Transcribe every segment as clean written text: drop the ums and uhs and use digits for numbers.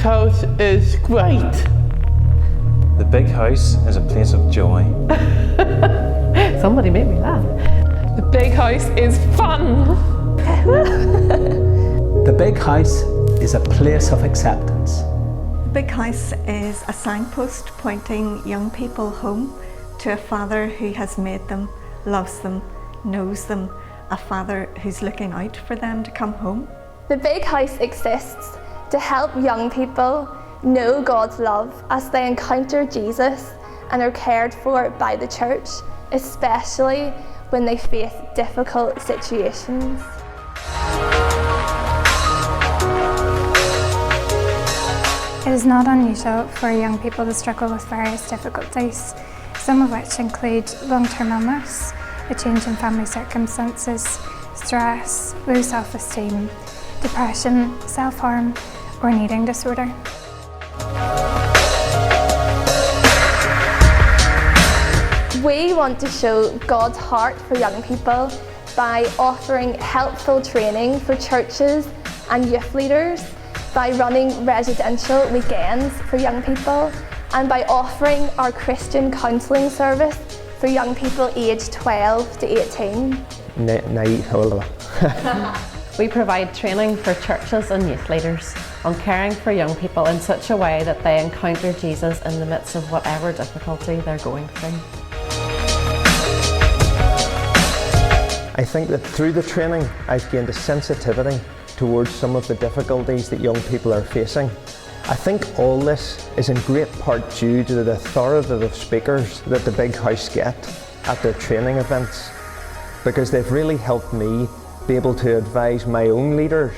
house is great. The big house is a place of joy. Somebody made me laugh. The big house is fun. The big house is a place of acceptance. The big house is a signpost pointing young people home to a Father who has made them, loves them, knows them, a Father who's looking out for them to come home. The big house exists to help young people know God's love as they encounter Jesus and are cared for by the church, especially when they face difficult situations. It is not unusual for young people to struggle with various difficulties, some of which include long-term illness, a change in family circumstances, stress, low self-esteem, depression, self-harm, or an eating disorder. We want to show God's heart for young people by offering helpful training for churches and youth leaders, by running residential weekends for young people, and by offering our Christian counselling service for young people aged 12 to 18. We provide training for churches and youth leaders on caring for young people in such a way that they encounter Jesus in the midst of whatever difficulty they're going through. I think that through the training I've gained a sensitivity towards some of the difficulties that young people are facing. I think all this is in great part due to the authoritative speakers that the big house get at their training events, because they've really helped me be able to advise my own leaders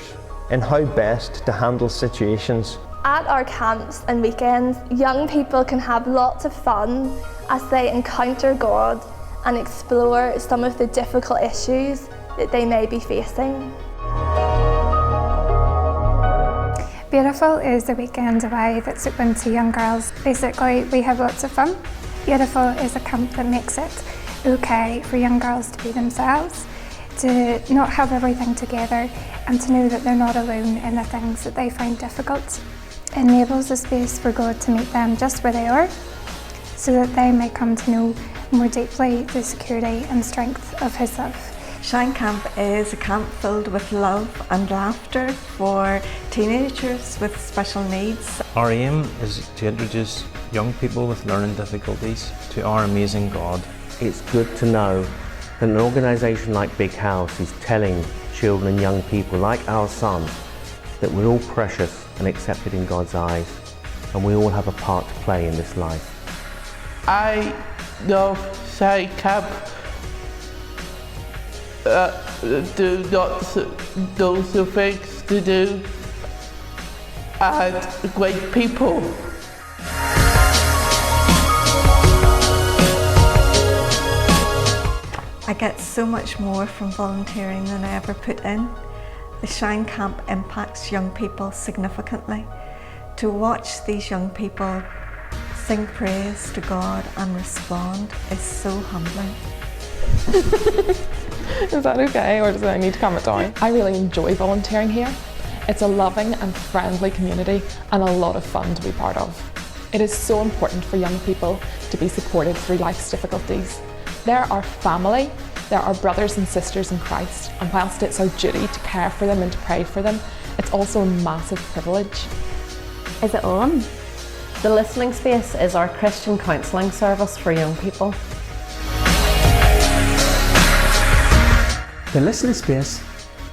in how best to handle situations. At our camps and weekends, young people can have lots of fun as they encounter God and explore some of the difficult issues that they may be facing. Beautiful is a weekend away that's open to young girls. Basically, we have lots of fun. Beautiful is a camp that makes it okay for young girls to be themselves, to not have everything together, and to know that they're not alone in the things that they find difficult. It enables a space for God to meet them just where they are, so that they may come to know more deeply the security and strength of His love. Shine Camp is a camp filled with love and laughter for teenagers with special needs. Our aim is to introduce young people with learning difficulties to our amazing God. It's good to know that an organisation like Big House is telling children and young people like our son that we're all precious and accepted in God's eyes, and we all have a part to play in this life. I love Shine Camp. Do lots of things to do and great people. I get so much more from volunteering than I ever put in. The Shine Camp impacts young people significantly. To watch these young people sing praise to God and respond is so humbling. Is that okay, or does I need to calm it down? I really enjoy volunteering here. It's a loving and friendly community and a lot of fun to be part of. It is so important for young people to be supported through life's difficulties. They're our family, they're our brothers and sisters in Christ, and whilst it's our duty to care for them and to pray for them, it's also a massive privilege. Is it on? The Listening Space is our Christian counselling service for young people. The Listening Space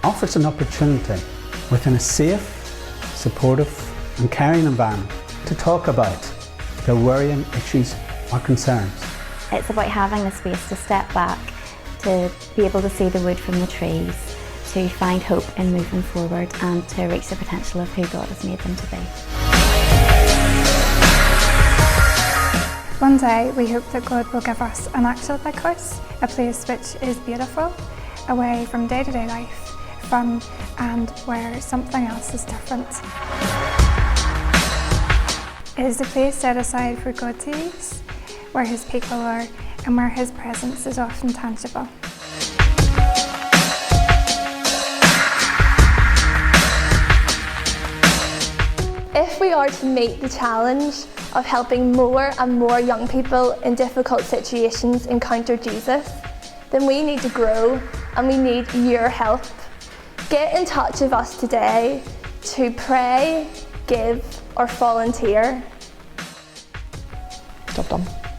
offers an opportunity within a safe, supportive and caring environment to talk about their worrying issues or concerns. It's about having a space to step back, to be able to see the wood from the trees, to find hope in moving forward and to reach the potential of who God has made them to be. One day we hope that God will give us an actual big house, a place which is beautiful, away from day-to-day life, fun, and where something else is different. It is a place set aside for God to use, where His people are and where His presence is often tangible. If we are to meet the challenge of helping more and more young people in difficult situations encounter Jesus, then we need to grow and we need your help. Get in touch with us today to pray, give or volunteer. Job done.